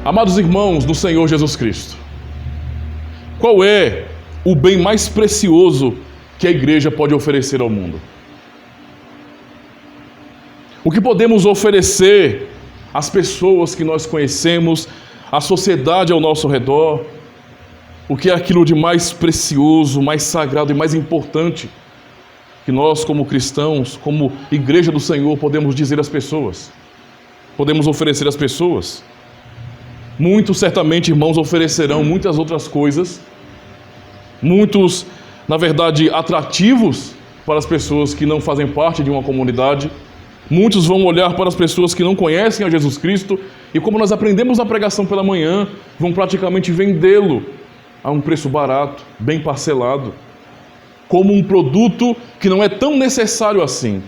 Amados irmãos do Senhor Jesus Cristo, qual é o bem mais precioso que a igreja pode oferecer ao mundo? O que podemos oferecer às pessoas que nós conhecemos, à sociedade ao nosso redor? O que é aquilo de mais precioso, mais sagrado e mais importante que nós, como cristãos, como igreja do Senhor, podemos dizer às pessoas? Podemos oferecer às pessoas? Muitos, certamente, irmãos, oferecerão muitas outras coisas, muitos, na verdade, atrativos para as pessoas que não fazem parte de uma comunidade. Muitos vão olhar para as pessoas que não conhecem a Jesus Cristo e, como nós aprendemos na pregação pela manhã, vão praticamente vendê-lo a um preço barato, bem parcelado, como um produto que não é tão necessário assim.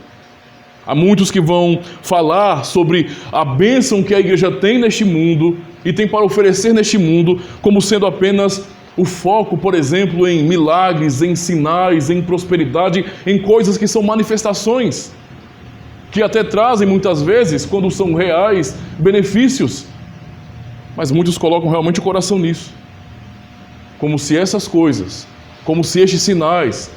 Há muitos que vão falar sobre a bênção que a igreja tem neste mundo e tem para oferecer neste mundo, como sendo apenas o foco, por exemplo, em milagres, em sinais, em prosperidade, em coisas que são manifestações, que até trazem muitas vezes, quando são reais, benefícios. Mas muitos colocam realmente o coração nisso, como se essas coisas, como se estes sinais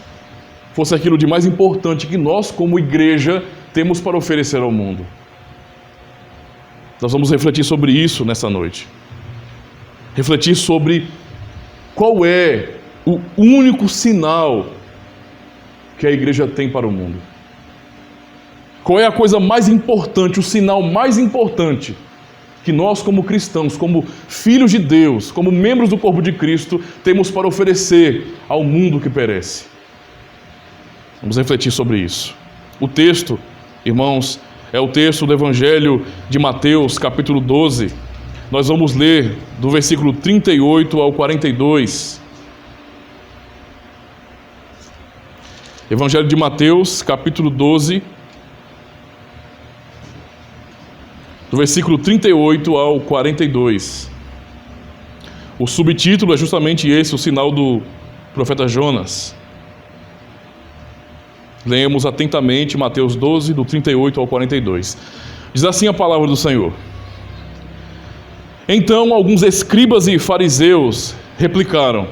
fosse aquilo de mais importante que nós, como igreja, temos para oferecer ao mundo. Nós vamos refletir sobre isso nessa noite. Refletir sobre qual é o único sinal que a igreja tem para o mundo. Qual é a coisa mais importante, o sinal mais importante que nós, como cristãos, como filhos de Deus, como membros do corpo de Cristo, temos para oferecer ao mundo que perece? Vamos refletir sobre isso. O texto, irmãos, é o texto do Evangelho de Mateus, capítulo 12. Nós vamos ler do versículo 38 ao 42. Evangelho de Mateus, capítulo 12, do versículo 38 ao 42. O subtítulo é justamente esse, o sinal do profeta Jonas. Leemos atentamente Mateus 12, do 38 ao 42. Diz assim a palavra do Senhor: Então alguns escribas e fariseus replicaram: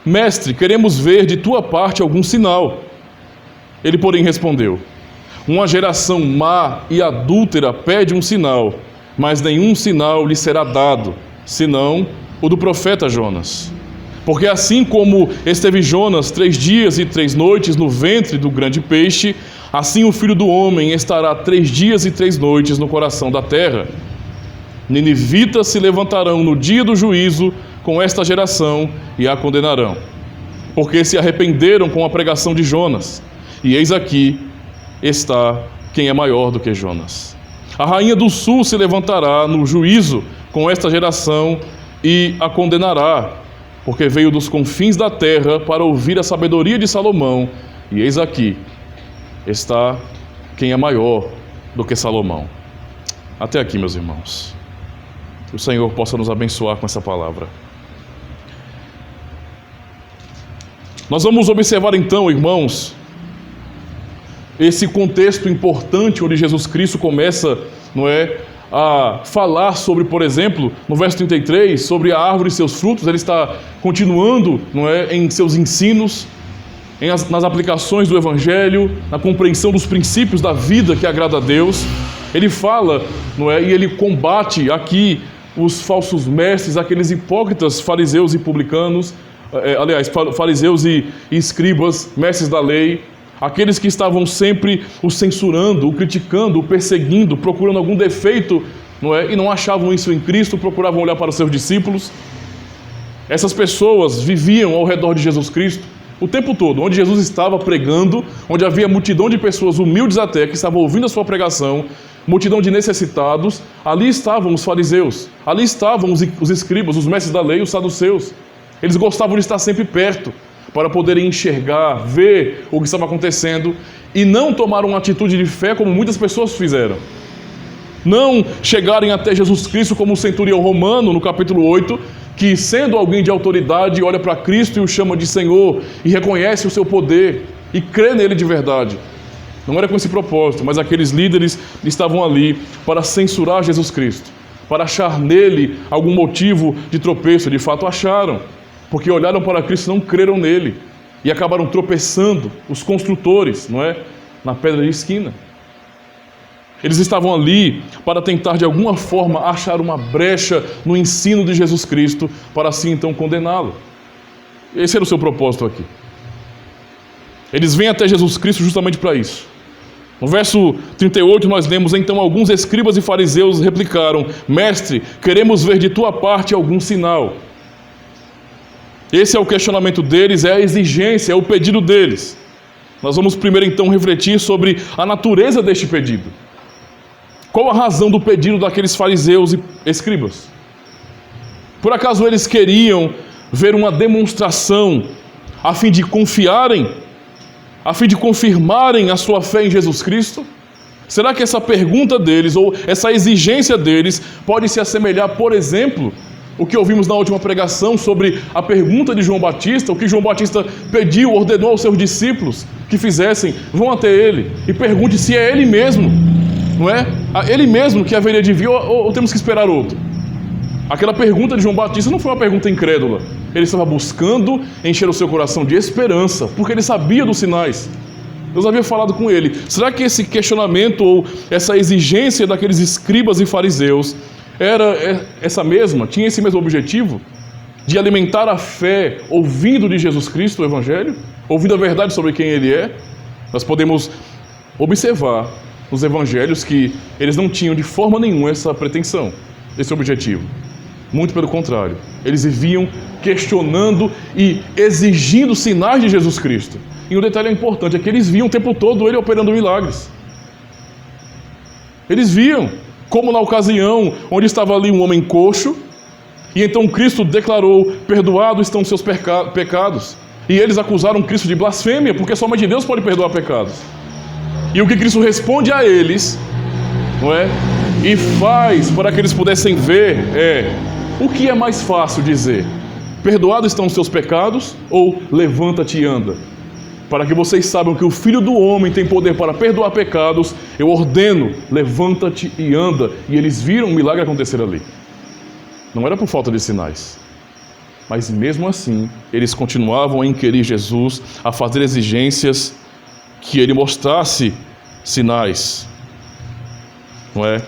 Mestre, queremos ver de tua parte algum sinal. Ele, porém, respondeu: Uma geração má e adúltera pede um sinal, mas nenhum sinal lhe será dado, senão o do profeta Jonas. Porque assim como esteve Jonas 3 dias e 3 noites no ventre do grande peixe, assim o Filho do Homem estará 3 dias e 3 noites no coração da terra. Ninivitas se levantarão no dia do juízo com esta geração e a condenarão, porque se arrependeram com a pregação de Jonas. E eis aqui está quem é maior do que Jonas. A rainha do sul se levantará no juízo com esta geração e a condenará, porque veio dos confins da terra para ouvir a sabedoria de Salomão, e eis aqui está quem é maior do que Salomão. Até aqui, meus irmãos. Que o Senhor possa nos abençoar com essa palavra. Nós vamos observar então, irmãos, esse contexto importante onde Jesus Cristo começa, a falar sobre, por exemplo, no verso 33, sobre a árvore e seus frutos. Ele está continuando, em seus ensinos, nas aplicações do Evangelho, na compreensão dos princípios da vida que agrada a Deus. Ele fala, e ele combate aqui os falsos mestres, aqueles hipócritas fariseus e publicanos, fariseus e escribas, mestres da lei, aqueles que estavam sempre o censurando, o criticando, o perseguindo, procurando algum defeito, e não achavam isso em Cristo, procuravam olhar para os seus discípulos. Essas pessoas viviam ao redor de Jesus Cristo o tempo todo, onde Jesus estava pregando, onde havia multidão de pessoas humildes até, que estavam ouvindo a sua pregação, multidão de necessitados. Ali estavam os fariseus, ali estavam os escribas, os mestres da lei, os saduceus. Eles gostavam de estar sempre perto, para poderem enxergar, ver o que estava acontecendo, e não tomar uma atitude de fé como muitas pessoas fizeram. Não chegarem até Jesus Cristo como o centurião romano, no capítulo 8, que, sendo alguém de autoridade, olha para Cristo e o chama de Senhor, e reconhece o seu poder, e crê nele de verdade. Não era com esse propósito, mas aqueles líderes estavam ali para censurar Jesus Cristo, para achar nele algum motivo de tropeço. De fato acharam, porque olharam para Cristo e não creram nele, e acabaram tropeçando, os construtores, não é? Na pedra de esquina. Eles estavam ali para tentar de alguma forma achar uma brecha no ensino de Jesus Cristo, para assim então condená-lo. Esse era o seu propósito aqui. Eles vêm até Jesus Cristo justamente para isso. No verso 38 nós lemos: então alguns escribas e fariseus replicaram: mestre, queremos ver de tua parte algum sinal. Esse é o questionamento deles, é a exigência, é o pedido deles. Nós vamos primeiro então refletir sobre a natureza deste pedido. Qual a razão do pedido daqueles fariseus e escribas? Por acaso eles queriam ver uma demonstração a fim de confiarem, a fim de confirmarem a sua fé em Jesus Cristo? Será que essa pergunta deles, ou essa exigência deles, pode se assemelhar, por exemplo, o que ouvimos na última pregação sobre a pergunta de João Batista, o que João Batista pediu, ordenou aos seus discípulos que fizessem? Vão até ele e pergunte se é ele mesmo, não é? Ele mesmo que haveria de vir, ou temos que esperar outro? Aquela pergunta de João Batista não foi uma pergunta incrédula. Ele estava buscando encher o seu coração de esperança, porque ele sabia dos sinais. Deus havia falado com ele. Será que esse questionamento ou essa exigência daqueles escribas e fariseus era essa mesma? Tinha esse mesmo objetivo? De alimentar a fé ouvindo de Jesus Cristo o Evangelho? Ouvindo a verdade sobre quem Ele é? Nós podemos observar nos Evangelhos que eles não tinham de forma nenhuma essa pretensão, esse objetivo. Muito pelo contrário. Eles viviam questionando e exigindo sinais de Jesus Cristo. E um detalhe importante é que eles viam o tempo todo Ele operando milagres. Eles viam, como na ocasião onde estava ali um homem coxo, e então Cristo declarou: perdoados estão os seus pecados. E eles acusaram Cristo de blasfêmia, porque somente Deus pode perdoar pecados. E o que Cristo responde a eles, não é? E faz para que eles pudessem ver o que é mais fácil dizer: perdoados estão os seus pecados, ou levanta-te e anda. Para que vocês saibam que o Filho do Homem tem poder para perdoar pecados, eu ordeno: levanta-te e anda. E eles viram um milagre acontecer ali. Não era por falta de sinais, mas mesmo assim eles continuavam a inquirir Jesus, a fazer exigências que Ele mostrasse sinais, não é?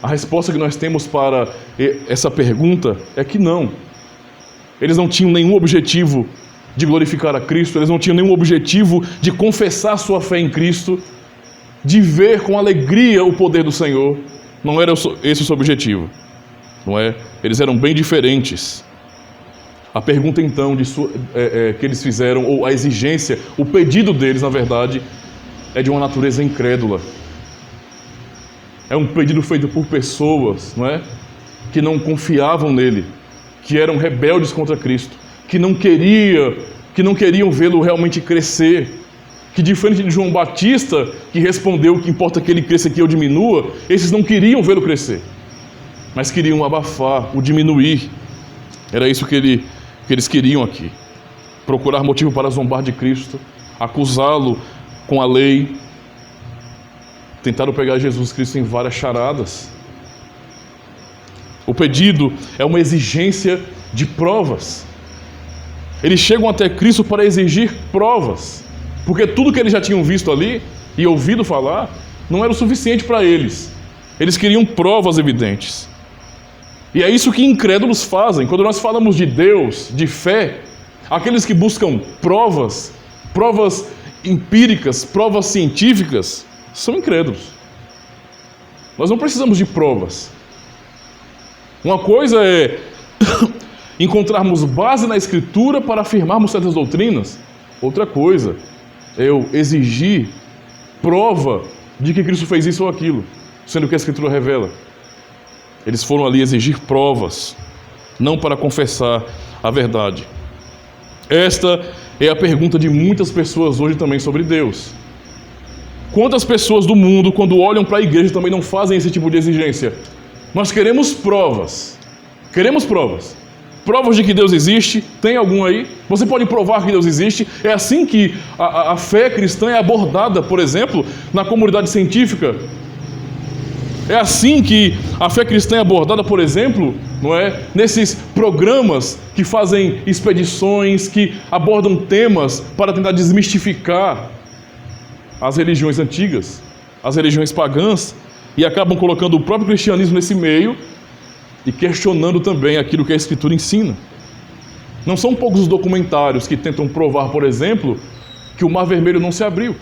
A resposta que nós temos para essa pergunta é que não. Eles não tinham nenhum objetivo de glorificar a Cristo, eles não tinham nenhum objetivo de confessar sua fé em Cristo, de ver com alegria o poder do Senhor. Não era esse o seu objetivo, não é? Eles eram bem diferentes. A pergunta então que eles fizeram, ou a exigência, o pedido deles, na verdade, é de uma natureza incrédula. É um pedido feito por pessoas, não é? Que não confiavam nele, que eram rebeldes contra Cristo, que não queriam vê-lo realmente crescer, que diferente de João Batista, que respondeu que importa que ele cresça e que eu diminua, esses não queriam vê-lo crescer, mas queriam abafar, o diminuir. Era isso que eles queriam aqui. Procurar motivo para zombar de Cristo, acusá-lo com a lei. Tentaram pegar Jesus Cristo em várias charadas. O pedido é uma exigência de provas. Eles chegam até Cristo para exigir provas, porque tudo que eles já tinham visto ali e ouvido falar não era o suficiente para eles. Eles queriam provas evidentes. E é isso que incrédulos fazem. Quando nós falamos de Deus, de fé, aqueles que buscam provas empíricas, provas científicas, são incrédulos. Nós não precisamos de provas. Uma coisa é encontrarmos base na Escritura para afirmarmos certas doutrinas. Outra coisa é eu exigir prova de que Cristo fez isso ou aquilo, sendo que a Escritura revela. Eles foram ali exigir provas, não para confessar a verdade. Esta é a pergunta de muitas pessoas hoje também sobre Deus. Quantas pessoas do mundo, quando olham para a igreja, também não fazem esse tipo de exigência? Nós queremos provas. Queremos provas. Provas de que Deus existe. Tem algum aí? Você pode provar que Deus existe? É assim que a fé cristã é abordada, por exemplo, na comunidade científica. É assim que a fé cristã é abordada, por exemplo, não é? Nesses programas que fazem expedições, que abordam temas para tentar desmistificar as religiões antigas, as religiões pagãs, e acabam colocando o próprio cristianismo nesse meio e questionando também aquilo que a Escritura ensina. Não são poucos os documentários que tentam provar, por exemplo, que o Mar Vermelho não se abriu.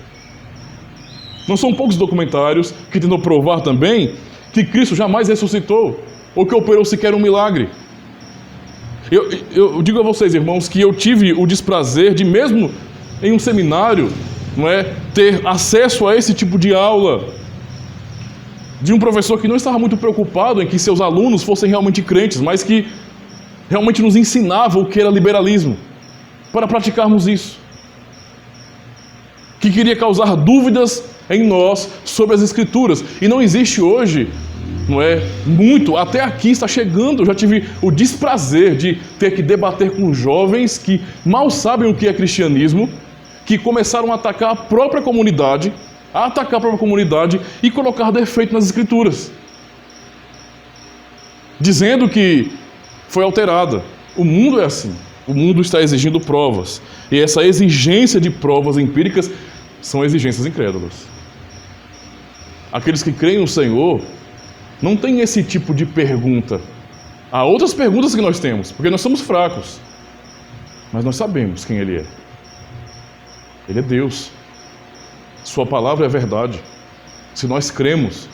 Não são poucos documentários que tentam provar também que Cristo jamais ressuscitou, ou que operou sequer um milagre. Eu digo a vocês, irmãos, que eu tive o desprazer de, mesmo em um seminário, não é, ter acesso a esse tipo de aula, de um professor que não estava muito preocupado em que seus alunos fossem realmente crentes, mas que realmente nos ensinava o que era liberalismo, para praticarmos isso. Que queria causar dúvidas em nós sobre as Escrituras. E não existe hoje, não é, muito, até aqui está chegando, eu já tive o desprazer de ter que debater com jovens que mal sabem o que é cristianismo, que começaram a atacar a própria comunidade, e colocar defeito nas Escrituras, dizendo que foi alterada. O mundo é assim, o mundo está exigindo provas, e essa exigência de provas empíricas são exigências incrédulas. Aqueles que creem no Senhor não têm esse tipo de pergunta. Há outras perguntas que nós temos, porque nós somos fracos, mas nós sabemos quem Ele é. Ele é Deus. Sua palavra é a verdade. Se nós cremos,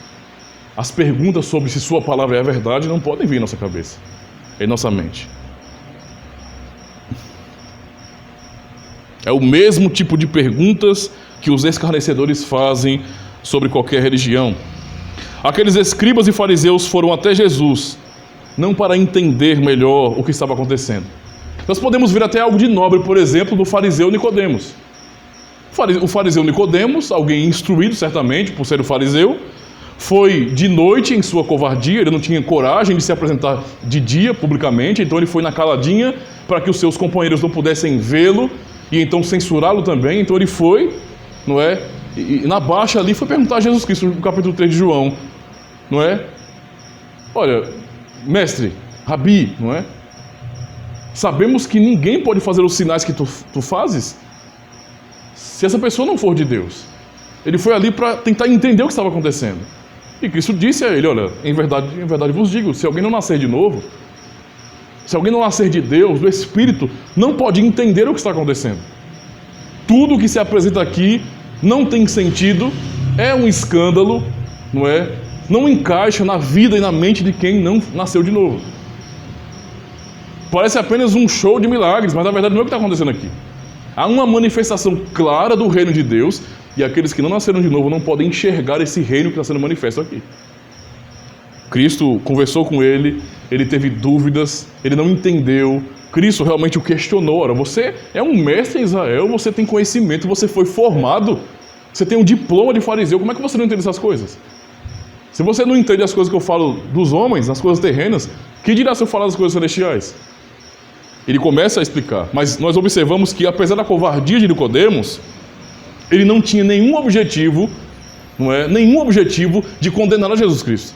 as perguntas sobre se Sua palavra é a verdade não podem vir em nossa cabeça, em nossa mente. É o mesmo tipo de perguntas que os escarnecedores fazem sobre qualquer religião. Aqueles escribas e fariseus foram até Jesus, não para entender melhor o que estava acontecendo. Nós podemos ver até algo de nobre, por exemplo, do fariseu Nicodemos. O fariseu Nicodemos, alguém instruído certamente por ser o fariseu, foi de noite em sua covardia, ele não tinha coragem de se apresentar de dia publicamente, então ele foi na caladinha para que os seus companheiros não pudessem vê-lo e então censurá-lo também. Então ele foi, não é? E na baixa ali foi perguntar a Jesus Cristo, no capítulo 3 de João, não é? Olha, mestre, rabi, não é? Sabemos que ninguém pode fazer os sinais que tu fazes se essa pessoa não for de Deus. Ele foi ali para tentar entender o que estava acontecendo. E Cristo disse a ele, olha, em verdade vos digo, se alguém não nascer de novo, se alguém não nascer de Deus, do Espírito, não pode entender o que está acontecendo. Tudo o que se apresenta aqui não tem sentido, é um escândalo, não é? Não encaixa na vida e na mente de quem não nasceu de novo. Parece apenas um show de milagres, mas na verdade não é o que está acontecendo aqui. Há uma manifestação clara do reino de Deus, e aqueles que não nasceram de novo não podem enxergar esse reino que está sendo manifesto aqui. Cristo conversou com ele, ele teve dúvidas, ele não entendeu. Cristo realmente o questionou. Ora, você é um mestre em Israel, você tem conhecimento, você foi formado, você tem um diploma de fariseu, como é que você não entende essas coisas? Se você não entende as coisas que eu falo dos homens, as coisas terrenas, que dirá se eu falar das coisas celestiais? Ele começa a explicar, mas nós observamos que, apesar da covardia de Nicodemos, ele não tinha nenhum objetivo, não é? Nenhum objetivo de condenar a Jesus Cristo.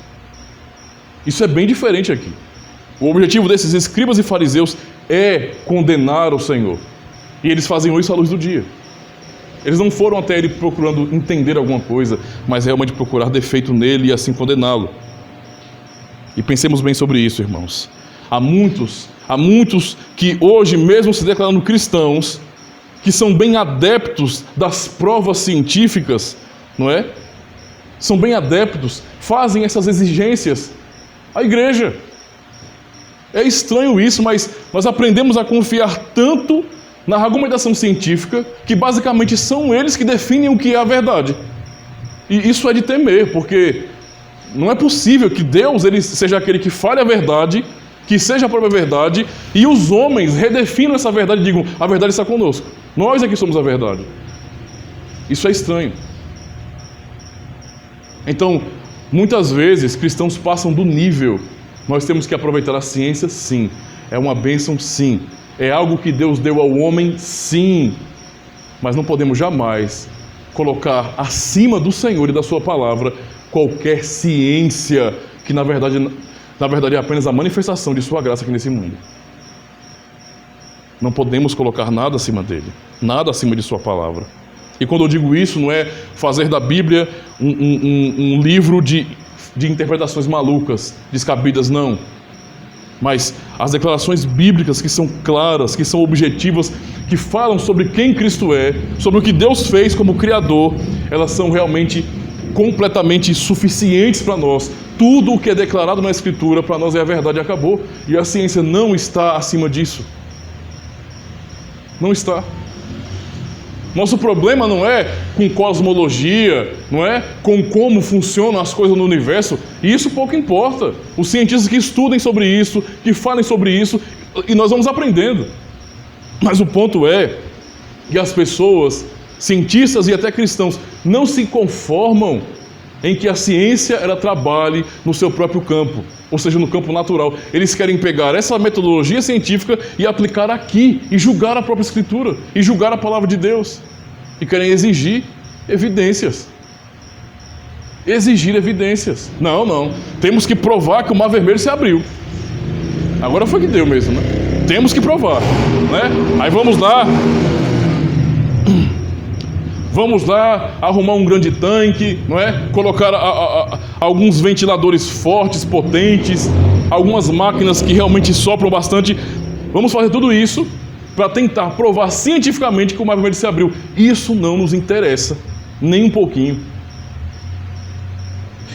Isso é bem diferente aqui. O objetivo desses escribas e fariseus é condenar o Senhor. E eles fazem isso à luz do dia. Eles não foram até ele procurando entender alguma coisa, mas realmente procurar defeito nele e assim condená-lo. E pensemos bem sobre isso, irmãos. Há muitos que hoje, mesmo se declarando cristãos, que são bem adeptos das provas científicas, não é? São bem adeptos, fazem essas exigências à igreja. É estranho isso, mas nós aprendemos a confiar tanto na argumentação científica que basicamente são eles que definem o que é a verdade. E isso é de temer, porque não é possível que Deus ele seja aquele que fale a verdade, que seja a própria verdade, e os homens redefinam essa verdade e digam, a verdade está conosco. Nós é que somos a verdade. Isso é estranho. Então, muitas vezes, cristãos passam do nível. Nós temos que aproveitar a ciência, sim. É uma bênção, sim. É algo que Deus deu ao homem, sim. Mas não podemos jamais colocar acima do Senhor e da sua palavra qualquer ciência que na verdade é apenas a manifestação de sua graça aqui nesse mundo. Não podemos colocar nada acima dele, nada acima de sua palavra. E quando eu digo isso, não é fazer da Bíblia um livro de interpretações malucas, descabidas, não. Mas as declarações bíblicas que são claras, que são objetivas, que falam sobre quem Cristo é, sobre o que Deus fez como Criador, elas são realmente completamente suficientes para nós. Tudo o que é declarado na Escritura para nós é a verdade e acabou. E a ciência não está acima disso. Não está. Nosso problema não é com cosmologia, não é com como funcionam as coisas no universo. E isso pouco importa. Os cientistas que estudem sobre isso, que falem sobre isso, e nós vamos aprendendo. Mas o ponto é que as pessoas, cientistas e até cristãos, não se conformam em que a ciência ela trabalhe no seu próprio campo, ou seja, no campo natural. Eles querem pegar essa metodologia científica e aplicar aqui, e julgar a própria Escritura, e julgar a palavra de Deus. E querem exigir evidências. Exigir evidências. Não. Temos que provar que o Mar Vermelho se abriu. Agora foi que deu mesmo, né? Temos que provar, né? Aí vamos lá arrumar um grande tanque, não é? Colocar alguns ventiladores fortes, potentes, algumas máquinas que realmente sopram bastante. Vamos fazer tudo isso para tentar provar cientificamente que o Mar Vermelho se abriu. Isso não nos interessa, nem um pouquinho.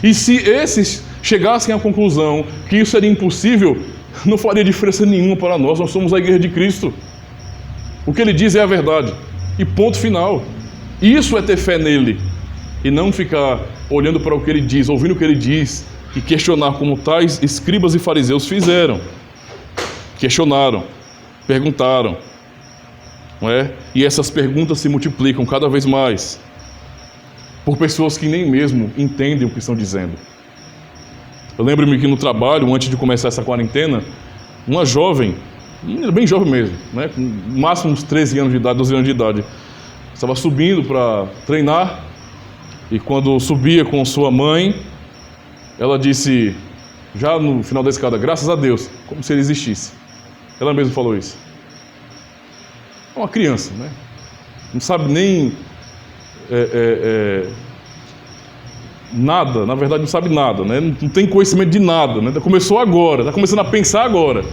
E se esses chegassem à conclusão que isso seria impossível, não faria diferença nenhuma para nós. Nós somos a Igreja de Cristo. O que ele diz é a verdade. E ponto final. Isso é ter fé nele. E não ficar olhando para o que ele diz, ouvindo o que ele diz, e questionar como tais escribas e fariseus fizeram. Questionaram, perguntaram, não é? E essas perguntas se multiplicam cada vez mais por pessoas que nem mesmo entendem o que estão dizendo. Eu lembro-me que no trabalho, antes de começar essa quarentena, uma jovem, bem jovem mesmo, né? Com no máximo uns 13 anos de idade, 12 anos de idade, estava subindo para treinar, e quando subia com sua mãe, ela disse, já no final da escada, graças a Deus, como se ele existisse. Ela mesma falou isso. É uma criança, né? Não sabe nem nada, na verdade não sabe nada, né? Não tem conhecimento de nada, né? Começou agora, está começando a pensar agora.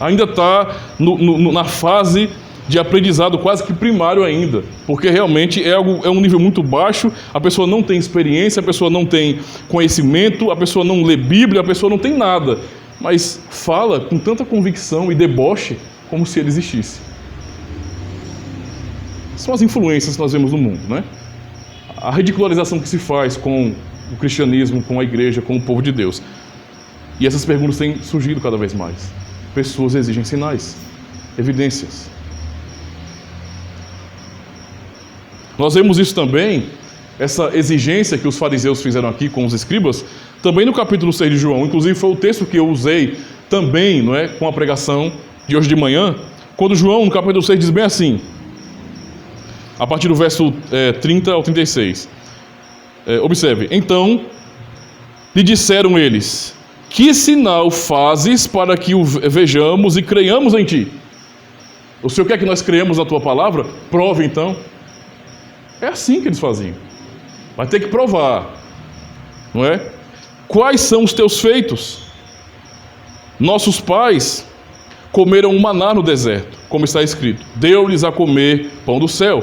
Ainda está na fase de aprendizado quase que primário ainda, porque realmente é um nível muito baixo, a pessoa não tem experiência, a pessoa não tem conhecimento, a pessoa não lê Bíblia, a pessoa não tem nada, mas fala com tanta convicção e deboche como se ele existisse. São as influências que nós vemos no mundo, né? A ridicularização que se faz com o cristianismo, com a igreja, com o povo de Deus. E essas perguntas têm surgido cada vez mais. Pessoas exigem sinais, evidências. Nós vemos isso também, essa exigência que os fariseus fizeram aqui com os escribas, também no capítulo 6 de João. Inclusive foi o texto que eu usei também, não é, com a pregação de hoje de manhã, quando João, no capítulo 6, diz bem assim, a partir do verso 30 ao 36. Observe, então lhe disseram eles, que sinal fazes para que o vejamos e creiamos em ti? O Senhor quer que nós creiamos na tua palavra? Prove então. É assim que eles faziam. Vai ter que provar, não é? Quais são os teus feitos? Nossos pais comeram um maná no deserto, como está escrito. Deu-lhes a comer pão do céu.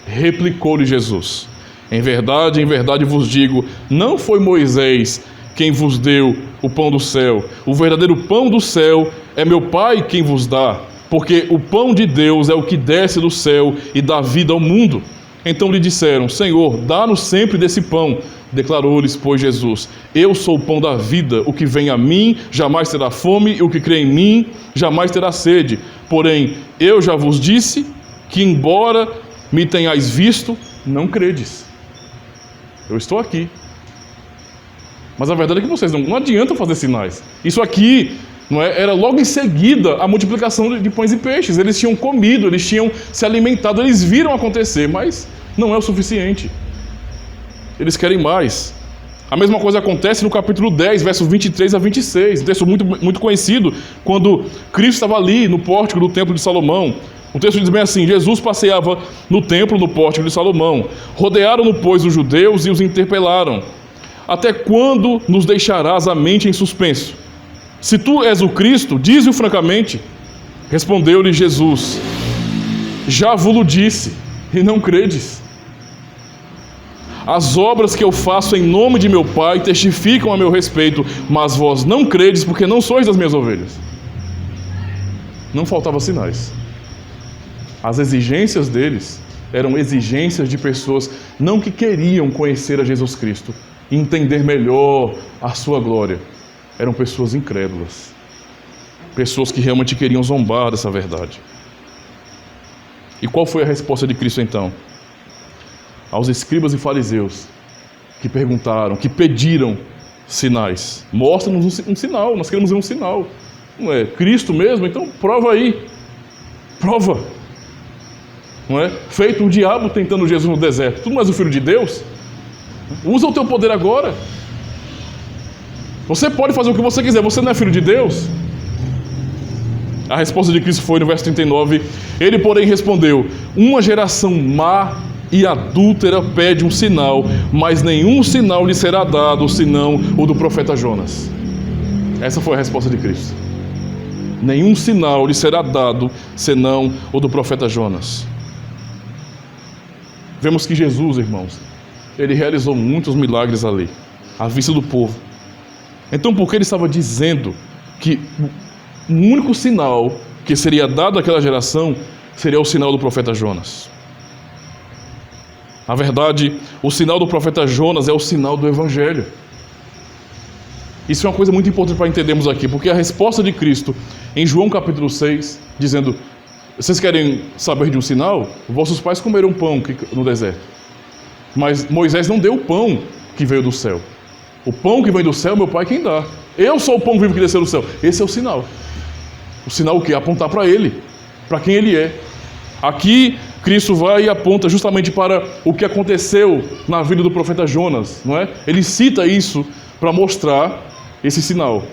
Replicou-lhe Jesus. Em verdade vos digo, não foi Moisés quem vos deu o pão do céu. O verdadeiro pão do céu é meu Pai quem vos dá. Porque o pão de Deus é o que desce do céu e dá vida ao mundo. Então lhe disseram, Senhor, dá-nos sempre desse pão. Declarou-lhes, pois, Jesus, eu sou o pão da vida, o que vem a mim jamais terá fome, e o que crê em mim jamais terá sede. Porém, eu já vos disse que, embora me tenhais visto, não credes. Eu estou aqui. Mas a verdade é que vocês não adianta fazer sinais. Isso aqui não é, era logo em seguida a multiplicação de pães e peixes. Eles tinham comido, eles tinham se alimentado, eles viram acontecer, mas não é o suficiente. Eles querem mais. A mesma coisa acontece no capítulo 10, versos 23 a 26, um texto muito conhecido, quando Cristo estava ali no pórtico do templo de Salomão. O texto diz bem assim: Jesus passeava no templo, no pórtico de Salomão. Rodearam-no, pois, os judeus e os interpelaram: até quando nos deixarás a mente em suspenso? Se tu és o Cristo, dize-o francamente. Respondeu-lhe Jesus: já vos disse, e não credes. As obras que eu faço em nome de meu Pai testificam a meu respeito, mas vós não credes, porque não sois das minhas ovelhas. Não faltavam sinais. As exigências deles eram exigências de pessoas não que queriam conhecer a Jesus Cristo e entender melhor a sua glória. Eram pessoas incrédulas. Pessoas que realmente queriam zombar dessa verdade. E qual foi a resposta de Cristo então? Aos escribas e fariseus que perguntaram, que pediram sinais. Mostra-nos um sinal, nós queremos ver um sinal. Não é Cristo mesmo? Então prova aí. Prova. Não é? Feito o diabo tentando Jesus no deserto. Tu não és o Filho de Deus? Usa o teu poder agora. Você pode fazer o que você quiser, você não é Filho de Deus? A resposta de Cristo foi no verso 39. Ele, porém, respondeu: uma geração má e adúltera pede um sinal, mas nenhum sinal lhe será dado, senão o do profeta Jonas. Essa foi a resposta de Cristo. Nenhum sinal lhe será dado, senão o do profeta Jonas. Vemos que Jesus, irmãos, ele realizou muitos milagres ali, à vista do povo. Então, por que ele estava dizendo que o único sinal que seria dado àquela geração seria o sinal do profeta Jonas? Na verdade, o sinal do profeta Jonas é o sinal do Evangelho. Isso é uma coisa muito importante para entendermos aqui, porque a resposta de Cristo em João capítulo 6, dizendo: vocês querem saber de um sinal? Vossos pais comeram pão no deserto. Mas Moisés não deu o pão que veio do céu. O pão que vem do céu, meu pai quem dá. Eu sou o pão vivo que desceu do céu. Esse é o sinal. O sinal o quê? Apontar para ele, para quem ele é. Aqui, Cristo vai e aponta justamente para o que aconteceu na vida do profeta Jonas, não é? Ele cita isso para mostrar esse sinal.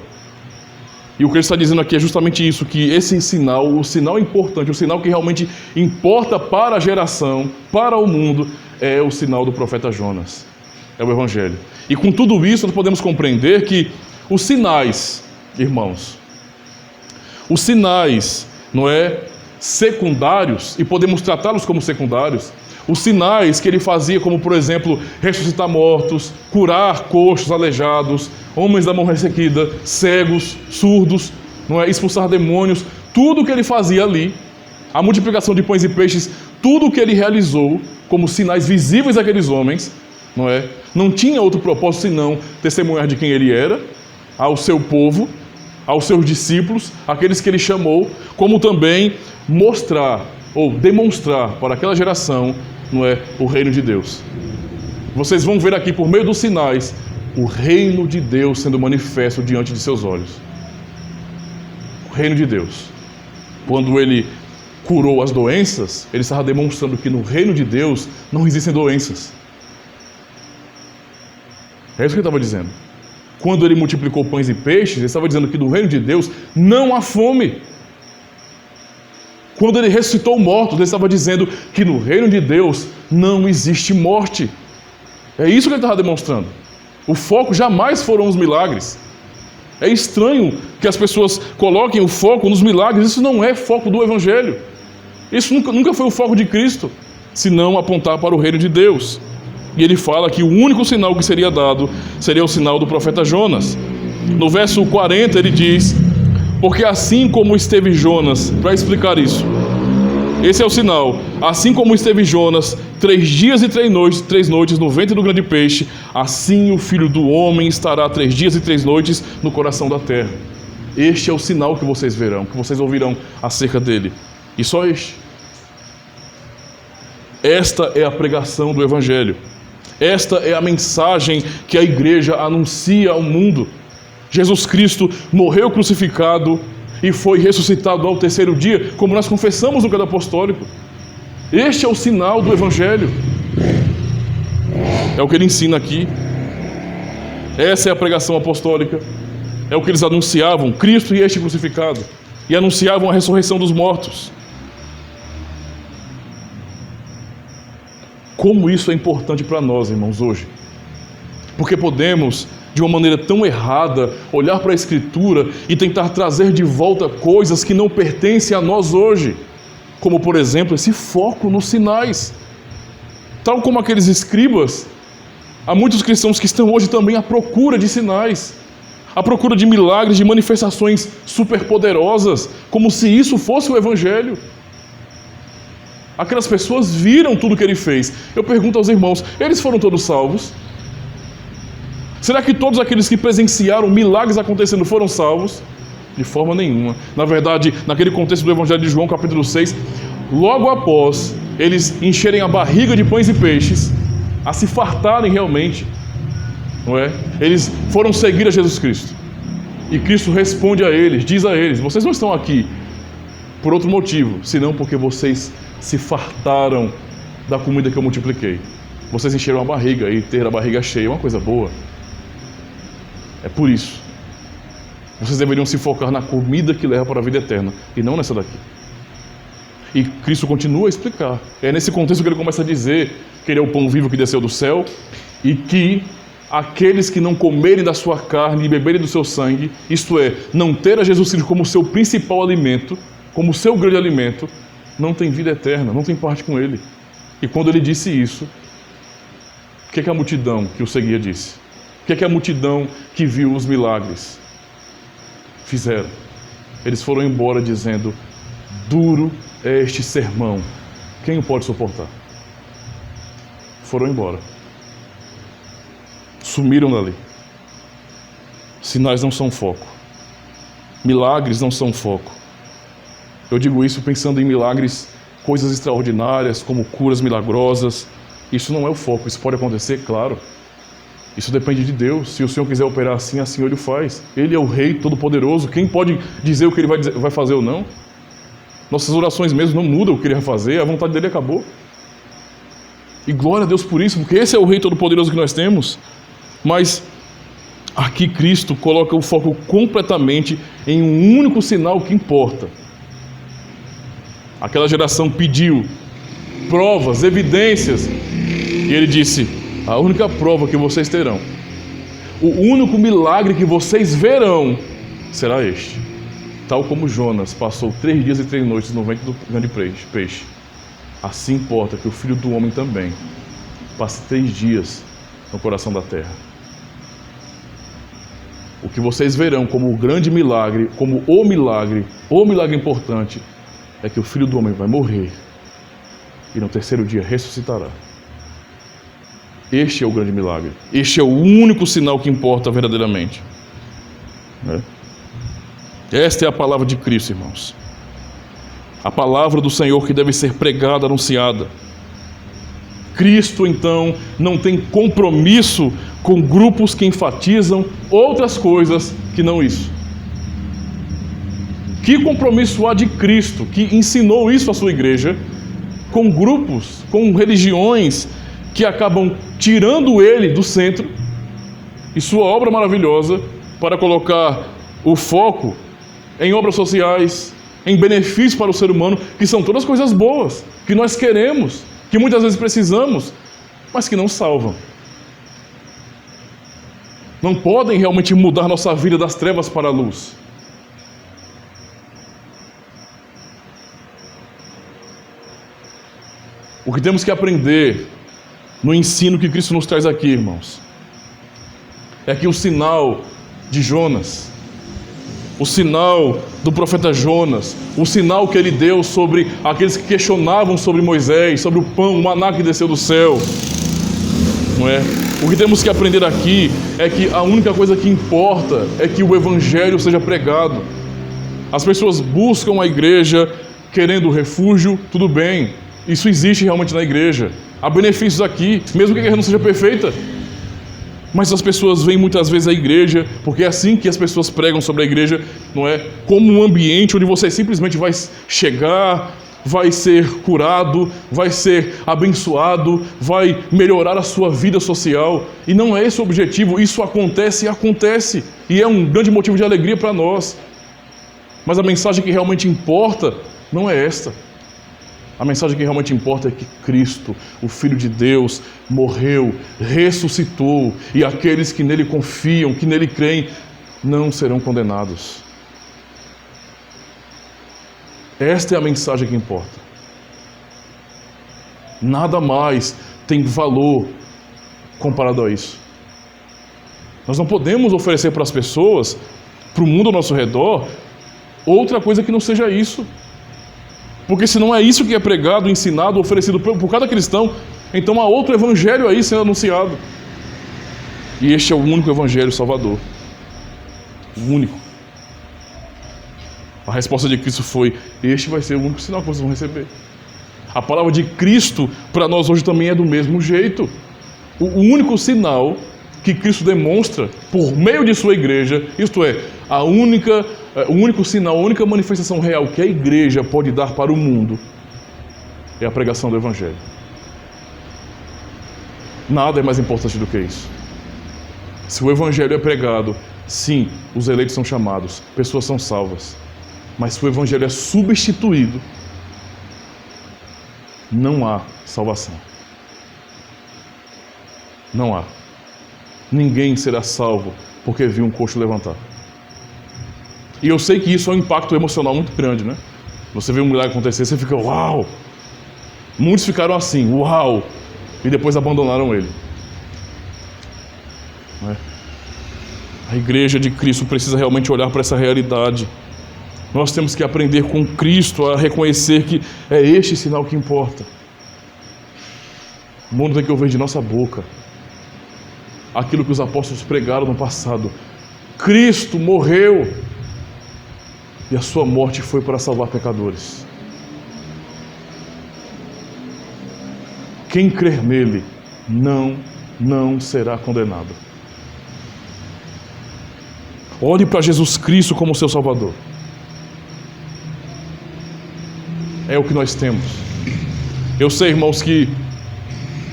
E o que ele está dizendo aqui é justamente isso, que esse sinal, o sinal importante, o sinal que realmente importa para a geração, para o mundo, é o sinal do profeta Jonas. É o Evangelho. E com tudo isso, nós podemos compreender que os sinais, irmãos, os sinais, não é, secundários, e podemos tratá-los como secundários, os sinais que ele fazia, como por exemplo, ressuscitar mortos, curar coxos, aleijados, homens da mão ressequida, cegos, surdos, não é, expulsar demônios, tudo o que ele fazia ali, a multiplicação de pães e peixes, tudo o que ele realizou como sinais visíveis àqueles homens, não é, não tinha outro propósito senão testemunhar de quem ele era, ao seu povo, aos seus discípulos, aqueles que ele chamou, como também mostrar ou demonstrar para aquela geração, não é, o reino de Deus. Vocês vão ver aqui, por meio dos sinais, o reino de Deus sendo manifesto diante de seus olhos. O reino de Deus. Quando ele curou as doenças, ele estava demonstrando que no reino de Deus não existem doenças. É isso que ele estava dizendo. Quando ele multiplicou pães e peixes, ele estava dizendo que no reino de Deus não há fome. Quando ele ressuscitou mortos, ele estava dizendo que no reino de Deus não existe morte. É isso que ele estava demonstrando. O foco jamais foram os milagres. É estranho que as pessoas coloquem o foco nos milagres. Isso não é foco do Evangelho. Isso nunca foi o foco de Cristo, senão apontar para o reino de Deus. E ele fala que o único sinal que seria dado seria o sinal do profeta Jonas. No verso 40 ele diz: porque assim como esteve Jonas, para explicar isso, esse é o sinal, assim como esteve Jonas 3 dias e 3 noites no ventre do grande peixe, assim o Filho do Homem estará 3 dias e 3 noites no coração da terra. Este é o sinal que vocês verão, que vocês ouvirão acerca dele. E só este. Esta é a pregação do Evangelho. Esta é a mensagem que a igreja anuncia ao mundo. Jesus Cristo morreu crucificado e foi ressuscitado ao 3º dia, como nós confessamos no credo apostólico. Este é o sinal do Evangelho. É o que ele ensina aqui. Essa é a pregação apostólica. É o que eles anunciavam, Cristo e este crucificado. E anunciavam a ressurreição dos mortos. Como isso é importante para nós, irmãos, hoje. Porque podemos, de uma maneira tão errada, olhar para a Escritura e tentar trazer de volta coisas que não pertencem a nós hoje. Como, por exemplo, esse foco nos sinais. Tal como aqueles escribas, há muitos cristãos que estão hoje também à procura de sinais, à procura de milagres, de manifestações superpoderosas, como se isso fosse o Evangelho. Aquelas pessoas viram tudo que ele fez. Eu pergunto aos irmãos, eles foram todos salvos? Será que todos aqueles que presenciaram milagres acontecendo foram salvos? De forma nenhuma. Na verdade, naquele contexto do Evangelho de João, capítulo 6, logo após eles encherem a barriga de pães e peixes, a se fartarem realmente, não é? Eles foram seguir a Jesus Cristo. E Cristo responde a eles, diz a eles, vocês não estão aqui por outro motivo, senão porque vocês se fartaram da comida que eu multipliquei. Vocês encheram a barriga e ter a barriga cheia é uma coisa boa. É por isso. Vocês deveriam se focar na comida que leva para a vida eterna e não nessa daqui. E Cristo continua a explicar. É nesse contexto que ele começa a dizer que ele é o pão vivo que desceu do céu e que aqueles que não comerem da sua carne e beberem do seu sangue, isto é, não ter a Jesus Cristo como seu principal alimento, como seu grande alimento, não tem vida eterna, não tem parte com ele. E quando ele disse isso, o que a multidão que o seguia disse? O que a multidão que viu os milagres fizeram? Eles foram embora dizendo, duro é este sermão, quem o pode suportar? Foram embora. Sumiram dali. Sinais não são foco. Milagres não são foco. Eu digo isso pensando em milagres, coisas extraordinárias, como curas milagrosas. Isso não é o foco. Isso pode acontecer, claro. Isso depende de Deus. Se o Senhor quiser operar assim, assim Ele o faz. Ele é o Rei Todo-Poderoso. Quem pode dizer o que Ele vai fazer ou não? Nossas orações mesmo não mudam o que Ele vai fazer. A vontade dEle acabou. E glória a Deus por isso, porque esse é o Rei Todo-Poderoso que nós temos. Mas aqui Cristo coloca o foco completamente em um único sinal que importa. Aquela geração pediu provas, evidências, e ele disse, a única prova que vocês terão, o único milagre que vocês verão, será este. Tal como Jonas passou 3 dias e 3 noites no ventre do grande peixe, assim importa que o Filho do Homem também passe 3 dias no coração da terra. O que vocês verão como o grande milagre, como o milagre importante, é que o Filho do Homem vai morrer e no 3º dia ressuscitará. Este é o grande milagre. Este é o único sinal que importa verdadeiramente. Esta é a palavra de Cristo, irmãos. A palavra do Senhor que deve ser pregada, anunciada. Cristo, então, não tem compromisso com grupos que enfatizam outras coisas que não isso. Que compromisso há de Cristo, que ensinou isso à sua igreja, com grupos, com religiões que acabam tirando ele do centro e sua obra maravilhosa para colocar o foco em obras sociais, em benefícios para o ser humano, que são todas coisas boas, que nós queremos, que muitas vezes precisamos, mas que não salvam. Não podem realmente mudar nossa vida das trevas para a luz. O que temos que aprender no ensino que Cristo nos traz aqui, irmãos, é que o sinal de Jonas, o sinal do profeta Jonas, o sinal que ele deu sobre aqueles que questionavam sobre Moisés, sobre o pão, o maná que desceu do céu, não é? O que temos que aprender aqui é que a única coisa que importa é que o Evangelho seja pregado. As pessoas buscam a igreja querendo refúgio, tudo bem, isso existe realmente na igreja. Há benefícios aqui, mesmo que a igreja não seja perfeita. Mas as pessoas vêm muitas vezes à igreja, porque é assim que as pessoas pregam sobre a igreja, não é? Como um ambiente onde você simplesmente vai chegar, vai ser curado, vai ser abençoado, vai melhorar a sua vida social. E não é esse o objetivo, isso acontece e acontece. E é um grande motivo de alegria para nós. Mas a mensagem que realmente importa não é esta. A mensagem que realmente importa é que Cristo, o Filho de Deus, morreu, ressuscitou, e aqueles que nele confiam, que nele creem, não serão condenados. Esta é a mensagem que importa. Nada mais tem valor comparado a isso. Nós não podemos oferecer para as pessoas, para o mundo ao nosso redor, outra coisa que não seja isso. Porque se não é isso que é pregado, ensinado, oferecido por cada cristão, então há outro evangelho aí sendo anunciado. E este é o único evangelho salvador. O único. A resposta de Cristo foi: este vai ser o único sinal que vocês vão receber. A palavra de Cristo para nós hoje também é do mesmo jeito. O único sinal que Cristo demonstra por meio de sua igreja, isto é, o único sinal, a única manifestação real que a igreja pode dar para o mundo é a pregação do evangelho. Nada é mais importante do que isso. Se o evangelho é pregado, sim, os eleitos são chamados, pessoas são salvas. Mas se o evangelho é substituído, não há salvação. Não há. Ninguém será salvo porque viu um coxo levantar. E eu sei que isso é um impacto emocional muito grande, né? Você vê um milagre acontecer, você fica, uau! Muitos ficaram assim, uau! E depois abandonaram ele. A igreja de Cristo precisa realmente olhar para essa realidade. Nós temos que aprender com Cristo a reconhecer que é este sinal que importa. O mundo tem que ouvir de nossa boca aquilo que os apóstolos pregaram no passado. Cristo morreu e a sua morte foi para salvar pecadores. Quem crer nele não será condenado. Olhe para Jesus Cristo como seu Salvador. É o que nós temos. Eu sei, irmãos, que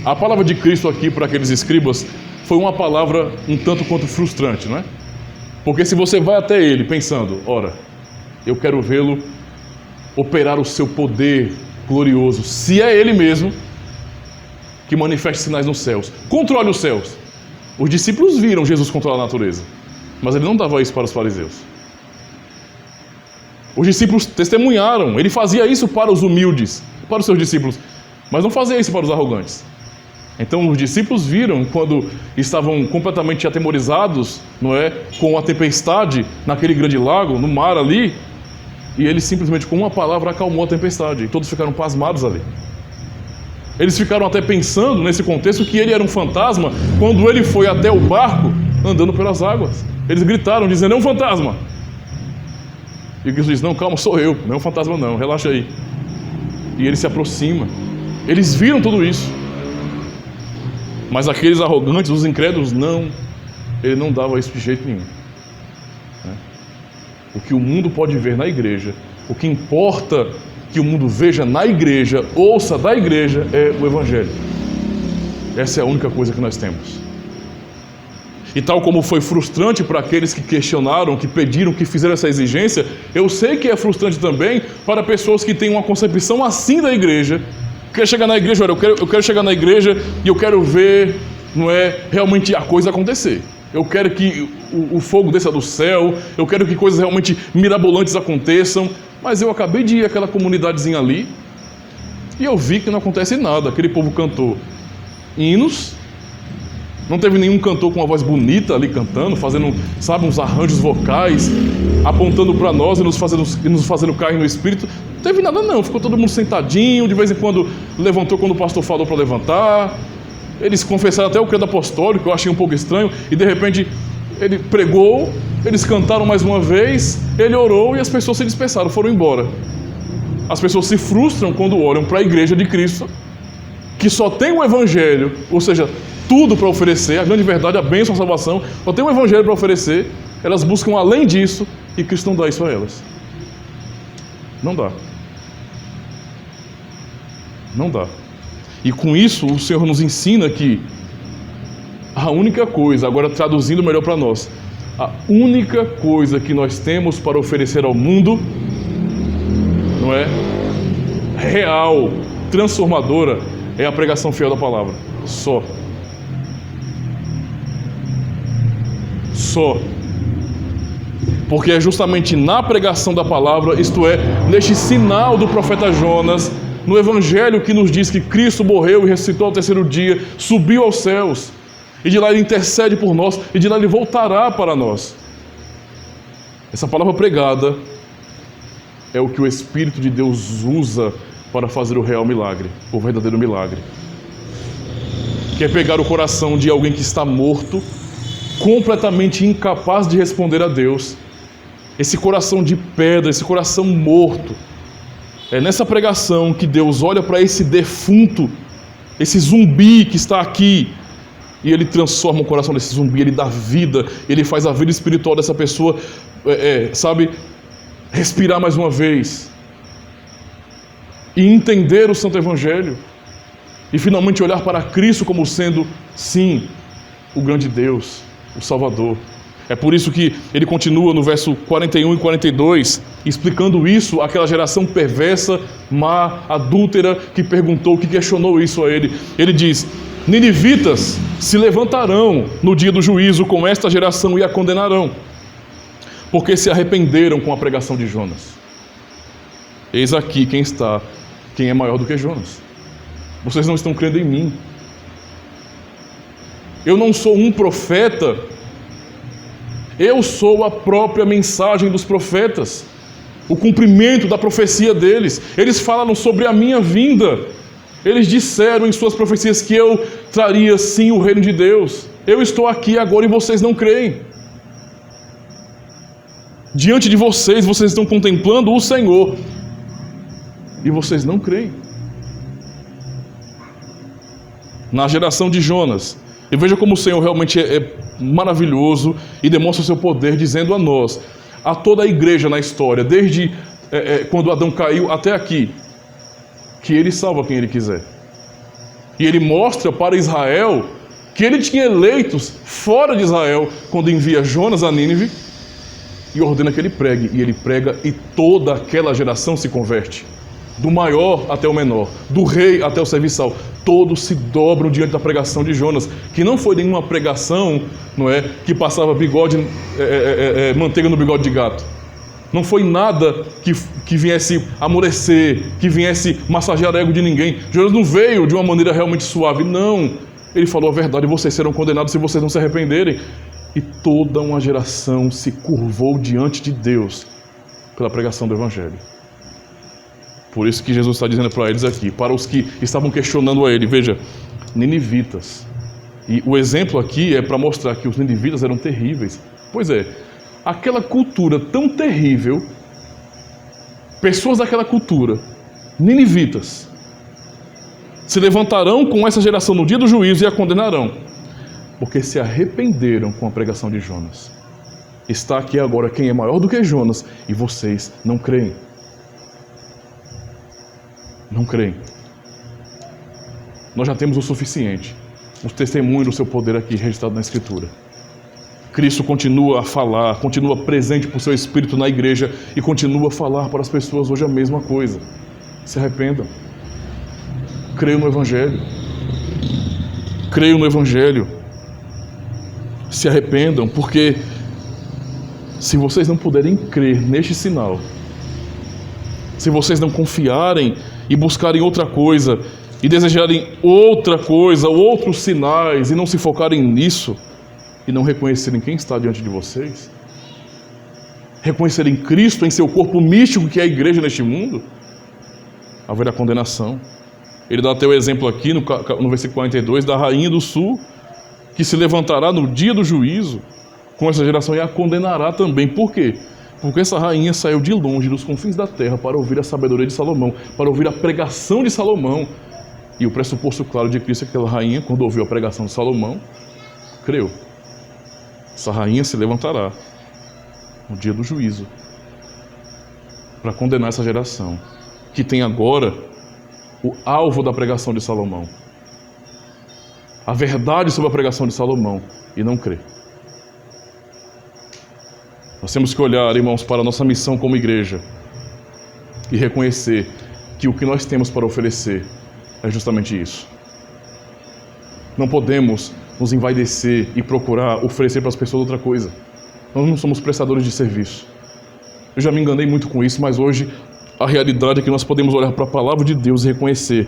a palavra de Cristo aqui para aqueles escribas foi uma palavra um tanto quanto frustrante, não é? Porque se você vai até ele pensando, ora, eu quero vê-lo operar o seu poder glorioso, se é ele mesmo que manifesta sinais nos céus, controle os céus. Os discípulos viram Jesus controlar a natureza, mas ele não dava isso para os fariseus. Os discípulos testemunharam, ele fazia isso para os humildes, para os seus discípulos, mas não fazia isso para os arrogantes. Então os discípulos viram quando estavam completamente atemorizados, não é, com a tempestade naquele grande lago, no mar ali, e ele simplesmente com uma palavra acalmou a tempestade, e todos ficaram pasmados ali. Eles ficaram até pensando nesse contexto que ele era um fantasma quando ele foi até o barco andando pelas águas. Eles gritaram dizendo, é um fantasma. E Cristo diz, não, calma, sou eu, não é um fantasma não, relaxa aí. E ele se aproxima. Eles viram tudo isso. Mas aqueles arrogantes, os incrédulos, não. Ele não dava isso de jeito nenhum. O que o mundo pode ver na igreja, o que importa que o mundo veja na igreja, ouça da igreja, é o Evangelho. Essa é a única coisa que nós temos. E tal como foi frustrante para aqueles que questionaram, que pediram, que fizeram essa exigência, eu sei que é frustrante também para pessoas que têm uma concepção assim da igreja. Quer chegar na igreja, olha, eu quero chegar na igreja e eu quero ver, não é, realmente a coisa acontecer. Eu quero que o fogo desça do céu, eu quero que coisas realmente mirabolantes aconteçam, mas eu acabei de ir àquela comunidadezinha ali e eu vi que não acontece nada. Aquele povo cantou hinos, não teve nenhum cantor com uma voz bonita ali cantando, fazendo, sabe, uns arranjos vocais, apontando para nós e nos fazendo cair no espírito. Não teve nada não, ficou todo mundo sentadinho, de vez em quando levantou quando o pastor falou para levantar. Eles confessaram até o credo apostólico, que eu achei um pouco estranho, e de repente ele pregou, eles cantaram mais uma vez, ele orou e as pessoas se dispersaram, foram embora. As pessoas se frustram quando olham para a igreja de Cristo, que só tem o Evangelho, ou seja, tudo para oferecer, a grande verdade, a bênção, a salvação, só tem o Evangelho para oferecer, elas buscam além disso e Cristo não dá isso a elas. Não dá. Não dá. E com isso, o Senhor nos ensina que a única coisa, agora traduzindo melhor para nós, a única coisa que nós temos para oferecer ao mundo, não é? Real, transformadora, é a pregação fiel da palavra. Só. Porque é justamente na pregação da palavra, isto é, neste sinal do profeta Jonas, no Evangelho que nos diz que Cristo morreu e ressuscitou ao terceiro dia, subiu aos céus, e de lá Ele intercede por nós, e de lá Ele voltará para nós. Essa palavra pregada é o que o Espírito de Deus usa para fazer o real milagre, o verdadeiro milagre. Que é pegar o coração de alguém que está morto, completamente incapaz de responder a Deus, esse coração de pedra, esse coração morto. É nessa pregação que Deus olha para esse defunto, esse zumbi que está aqui, e Ele transforma o coração desse zumbi, Ele dá vida, Ele faz a vida espiritual dessa pessoa, respirar mais uma vez, e entender o Santo Evangelho, e finalmente olhar para Cristo como sendo, sim, o grande Deus, o Salvador. É por isso que ele continua no verso 41 e 42, explicando isso àquela geração perversa, má, adúltera, que perguntou, que questionou isso a ele. Ele diz: ninivitas se levantarão no dia do juízo com esta geração e a condenarão, porque se arrependeram com a pregação de Jonas. Eis aqui quem é maior do que Jonas. Vocês não estão crendo em mim. Eu não sou um profeta, eu sou a própria mensagem dos profetas, o cumprimento da profecia deles. Eles falaram sobre a minha vinda, eles disseram em suas profecias que eu traria sim o reino de Deus. Eu estou aqui agora e vocês não creem. Diante de vocês, vocês estão contemplando o Senhor e vocês não creem. Na geração de Jonas, e veja como o Senhor realmente é maravilhoso e demonstra o seu poder, dizendo a nós, a toda a igreja na história, desde quando Adão caiu até aqui, que Ele salva quem Ele quiser. E Ele mostra para Israel que Ele tinha eleitos fora de Israel, quando envia Jonas a Nínive e ordena que ele pregue. E ele prega e toda aquela geração se converte. Do maior até o menor, do rei até o serviçal, todos se dobram diante da pregação de Jonas, que não foi nenhuma pregação, não é, que passava manteiga no bigode de gato. Não foi nada que viesse amolecer, que viesse massagear o ego de ninguém. Jonas não veio de uma maneira realmente suave, não. Ele falou a verdade: vocês serão condenados se vocês não se arrependerem. E toda uma geração se curvou diante de Deus pela pregação do Evangelho. Por isso que Jesus está dizendo para eles aqui, para os que estavam questionando a ele, veja, ninivitas. E o exemplo aqui é para mostrar que os ninivitas eram terríveis. Pois é, aquela cultura tão terrível, pessoas daquela cultura, ninivitas, se levantarão com essa geração no dia do juízo e a condenarão, porque se arrependeram com a pregação de Jonas. Está aqui agora quem é maior do que Jonas, e vocês não creem. Não creem. Nós já temos o suficiente. O testemunho do seu poder aqui registrado na Escritura. Cristo continua a falar, continua presente por seu Espírito na igreja e continua a falar para as pessoas hoje a mesma coisa. Se arrependam. Creiam no Evangelho. Creiam no Evangelho. Se arrependam, porque se vocês não puderem crer neste sinal, se vocês não confiarem e buscarem outra coisa, e desejarem outra coisa, outros sinais, e não se focarem nisso, e não reconhecerem quem está diante de vocês, reconhecerem Cristo em seu corpo místico, que é a igreja neste mundo, haverá condenação. Ele dá até o exemplo aqui no versículo 42, da rainha do sul, que se levantará no dia do juízo com essa geração e a condenará também. Por quê? Porque essa rainha saiu de longe, dos confins da terra, para ouvir a sabedoria de Salomão, para ouvir a pregação de Salomão. E o pressuposto claro de Cristo é que aquela rainha, quando ouviu a pregação de Salomão, creu. Essa rainha se levantará no dia do juízo para condenar essa geração, que tem agora o alvo da pregação de Salomão, a verdade sobre a pregação de Salomão, e não crer. Nós temos que olhar, irmãos, para a nossa missão como igreja e reconhecer que o que nós temos para oferecer é justamente isso. Não podemos nos envaidecer e procurar oferecer para as pessoas outra coisa. Nós não somos prestadores de serviço. Eu já me enganei muito com isso, mas hoje a realidade é que nós podemos olhar para a palavra de Deus e reconhecer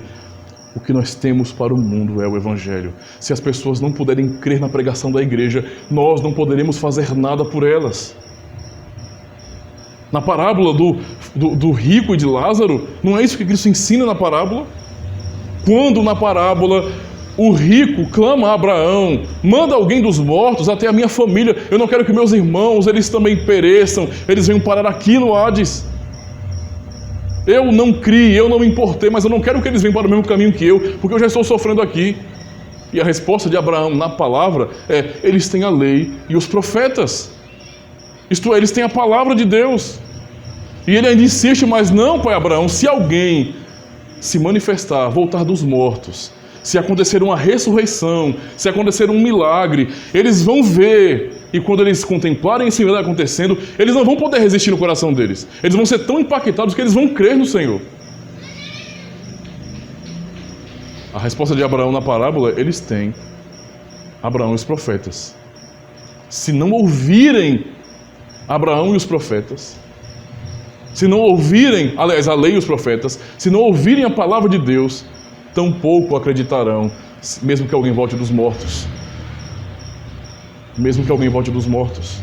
o que nós temos para o mundo é o Evangelho. Se as pessoas não puderem crer na pregação da igreja, nós não poderemos fazer nada por elas. Na parábola do rico e de Lázaro, não é isso que Cristo ensina na parábola? Quando na parábola o rico clama a Abraão, manda alguém dos mortos até a minha família, eu não quero que meus irmãos, eles também pereçam, eles venham parar aqui no Hades. Eu não criei, eu não me importei, mas eu não quero que eles venham para o mesmo caminho que eu, porque eu já estou sofrendo aqui. E a resposta de Abraão na palavra é, eles têm a lei e os profetas. Isto é, eles têm a palavra de Deus. E ele ainda insiste, mas não, pai Abraão, se alguém se manifestar, voltar dos mortos, se acontecer uma ressurreição, se acontecer um milagre, eles vão ver, e quando eles contemplarem esse milagre acontecendo, eles não vão poder resistir no coração deles. Eles vão ser tão impactados que eles vão crer no Senhor. A resposta de Abraão na parábola, eles têm Abraão e os profetas. Se não ouvirem Abraão e os profetas, se não ouvirem, aliás, a lei e os profetas, se não ouvirem a palavra de Deus, tampouco acreditarão, mesmo que alguém volte dos mortos. Mesmo que alguém volte dos mortos.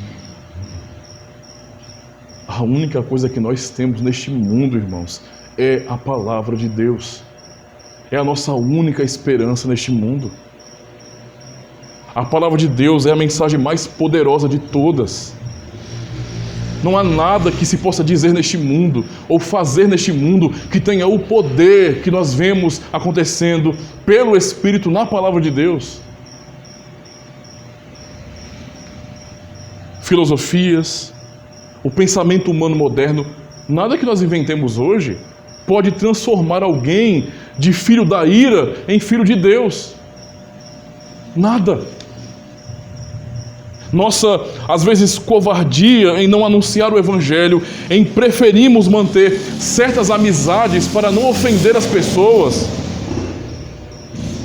A única coisa que nós temos neste mundo, irmãos, é a palavra de Deus. É a nossa única esperança neste mundo. A palavra de Deus é a mensagem mais poderosa de todas. Não há nada que se possa dizer neste mundo ou fazer neste mundo que tenha o poder que nós vemos acontecendo pelo Espírito na palavra de Deus. Filosofias, o pensamento humano moderno, nada que nós inventemos hoje pode transformar alguém de filho da ira em filho de Deus. Nada. Nossa, às vezes, covardia em não anunciar o Evangelho, em preferirmos manter certas amizades para não ofender as pessoas.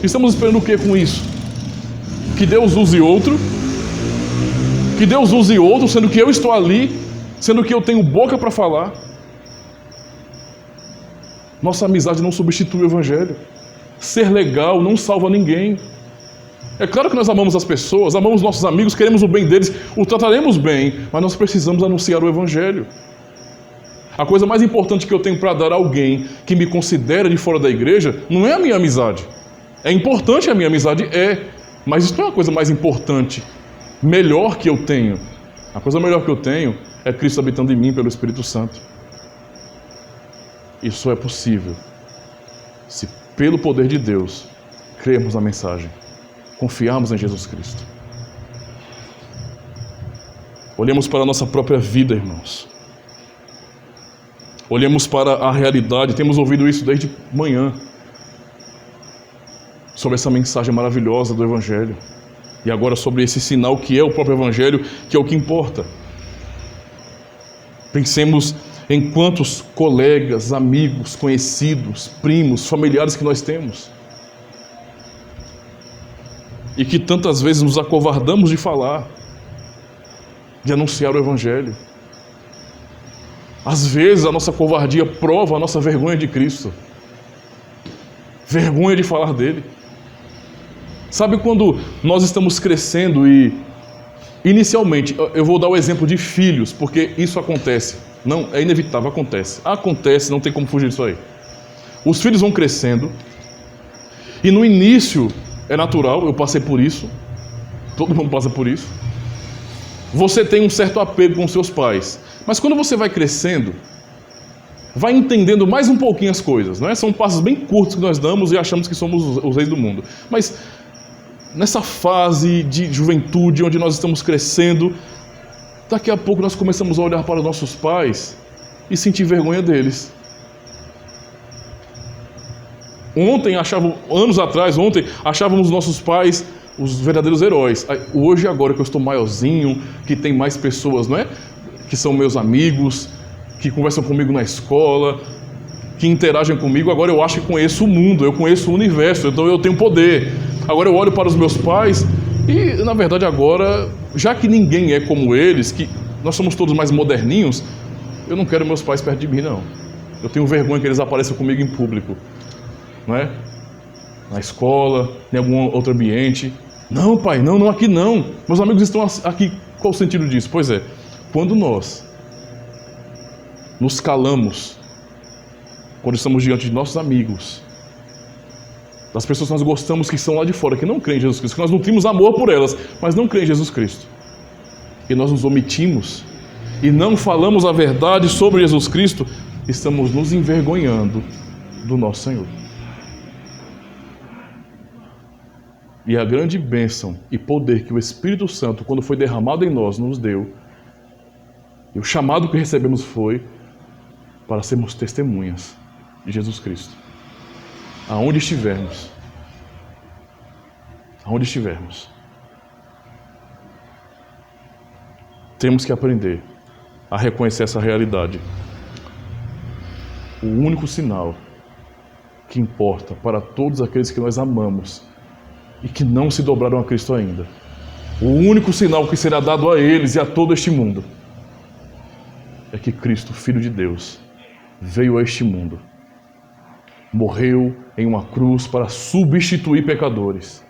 Estamos esperando o que com isso? Que Deus use outro? Que Deus use outro, sendo que eu estou ali, sendo que eu tenho boca para falar? Nossa amizade não substitui o Evangelho. Ser legal não salva ninguém. É claro que nós amamos as pessoas, amamos nossos amigos, queremos o bem deles, o trataremos bem, mas nós precisamos anunciar o Evangelho. A coisa mais importante que eu tenho para dar a alguém que me considera de fora da igreja não é a minha amizade. É importante a minha amizade, mas isso não é a coisa mais importante, melhor que eu tenho. A coisa melhor que eu tenho é Cristo habitando em mim pelo Espírito Santo. Isso é possível se, pelo poder de Deus, crermos na mensagem. Confiarmos em Jesus Cristo. Olhemos para a nossa própria vida, irmãos. Olhemos para a realidade. Temos ouvido isso desde manhã. Sobre essa mensagem maravilhosa do Evangelho. E agora sobre esse sinal que é o próprio Evangelho, que é o que importa. Pensemos em quantos colegas, amigos, conhecidos, primos, familiares que nós temos. E que tantas vezes nos acovardamos de falar, de anunciar o Evangelho. Às vezes a nossa covardia prova a nossa vergonha de Cristo. Vergonha de falar dele. Sabe quando nós estamos crescendo e, inicialmente, eu vou dar o exemplo de filhos, porque isso acontece. Não, é inevitável, acontece. Acontece, não tem como fugir disso aí. Os filhos vão crescendo e no início... É natural, eu passei por isso. Todo mundo passa por isso. Você tem um certo apego com seus pais. Mas quando você vai crescendo, vai entendendo mais um pouquinho as coisas, não é? São passos bem curtos que nós damos e achamos que somos os reis do mundo. Mas nessa fase de juventude, onde nós estamos crescendo, daqui a pouco nós começamos a olhar para os nossos pais e sentir vergonha deles. Anos atrás, achávamos nossos pais os verdadeiros heróis. Hoje, agora que eu estou maiorzinho, que tem mais pessoas, não é? Que são meus amigos, que conversam comigo na escola, que interagem comigo, agora eu acho que conheço o mundo, eu conheço o universo, então eu tenho poder. Agora eu olho para os meus pais e, na verdade, agora, já que ninguém é como eles, que nós somos todos mais moderninhos, eu não quero meus pais perto de mim, não. Eu tenho vergonha que eles apareçam comigo em público, não é? Na escola, em algum outro ambiente. Não, pai, não, aqui não. Meus amigos estão aqui. Qual o sentido disso? Pois é, quando nós nos calamos, quando estamos diante de nossos amigos, das pessoas que nós gostamos que estão lá de fora, que não creem em Jesus Cristo, que nós nutrimos amor por elas, mas não creem em Jesus Cristo, e nós nos omitimos e não falamos a verdade sobre Jesus Cristo, estamos nos envergonhando do nosso Senhor. E a grande bênção e poder que o Espírito Santo, quando foi derramado em nós, nos deu, e o chamado que recebemos foi para sermos testemunhas de Jesus Cristo. Aonde estivermos. Aonde estivermos. Temos que aprender a reconhecer essa realidade. O único sinal que importa para todos aqueles que nós amamos e que não se dobraram a Cristo ainda, o único sinal que será dado a eles e a todo este mundo, é que Cristo, Filho de Deus, veio a este mundo, morreu em uma cruz para substituir pecadores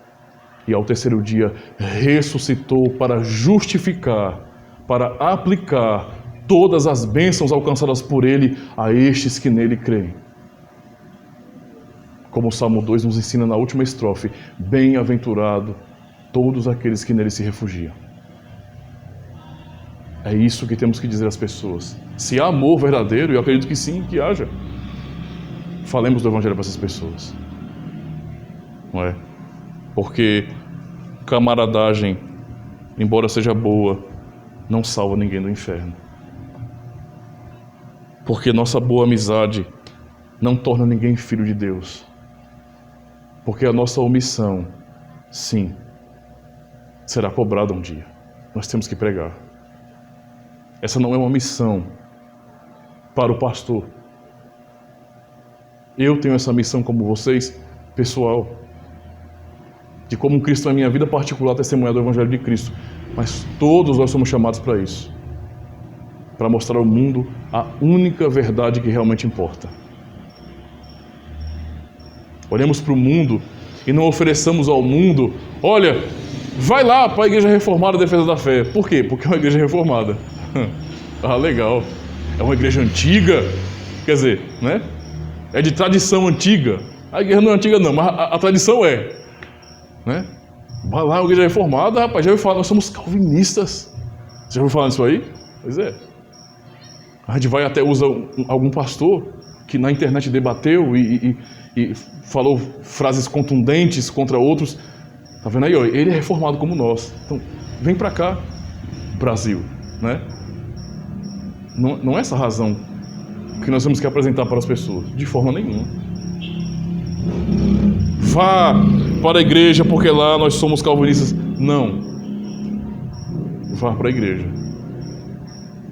e ao terceiro dia ressuscitou para justificar, para aplicar todas as bênçãos alcançadas por Ele a estes que nele creem. Como o Salmo 2 nos ensina na última estrofe, bem-aventurado todos aqueles que nele se refugiam. É isso que temos que dizer às pessoas. Se há amor verdadeiro, eu acredito que sim, que haja, falemos do Evangelho para essas pessoas. Não é? Porque camaradagem, embora seja boa, não salva ninguém do inferno. Porque nossa boa amizade não torna ninguém filho de Deus. Porque a nossa omissão, sim, será cobrada um dia. Nós temos que pregar. Essa não é uma missão para o pastor. Eu tenho essa missão como vocês, pessoal, de como um cristão em minha vida particular testemunhar do Evangelho de Cristo. Mas todos nós somos chamados para isso. Para mostrar ao mundo a única verdade que realmente importa. Olhemos para o mundo e não ofereçamos ao mundo, olha, vai lá para a Igreja Reformada Defesa da Fé. Por quê? Porque é uma igreja reformada. Ah, legal. É uma igreja antiga, quer dizer, né? É de tradição antiga. A igreja não é antiga não, mas a tradição é. Né? Vai lá, a igreja reformada, rapaz, já ouviu falar, nós somos calvinistas. Você já ouviu falar nisso aí? Pois é. A gente vai até usa algum pastor que na internet debateu e falou frases contundentes contra outros. Tá vendo aí? Ó, ele é reformado como nós. Então, vem para cá, Brasil, né? Não é essa a razão que nós temos que apresentar para as pessoas, de forma nenhuma. Vá para a igreja porque lá nós somos calvinistas. Não. Vá para a igreja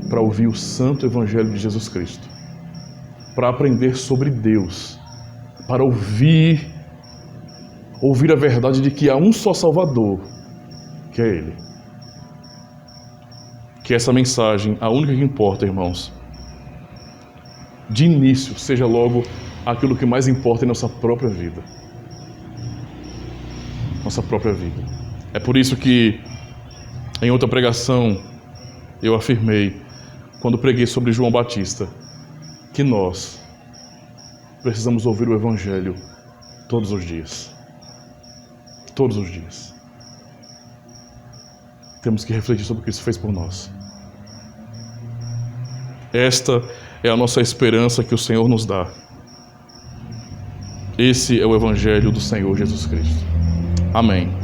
para ouvir o santo evangelho de Jesus Cristo, para aprender sobre Deus, para ouvir a verdade de que há um só Salvador, que é Ele. Que essa mensagem, a única que importa, irmãos, de início, seja logo aquilo que mais importa em nossa própria vida. Nossa própria vida. É por isso que, em outra pregação, eu afirmei, quando preguei sobre João Batista, que nós precisamos ouvir o Evangelho todos os dias. Todos os dias. Temos que refletir sobre o que Cristo fez por nós. Esta é a nossa esperança que o Senhor nos dá. Esse é o Evangelho do Senhor Jesus Cristo. Amém.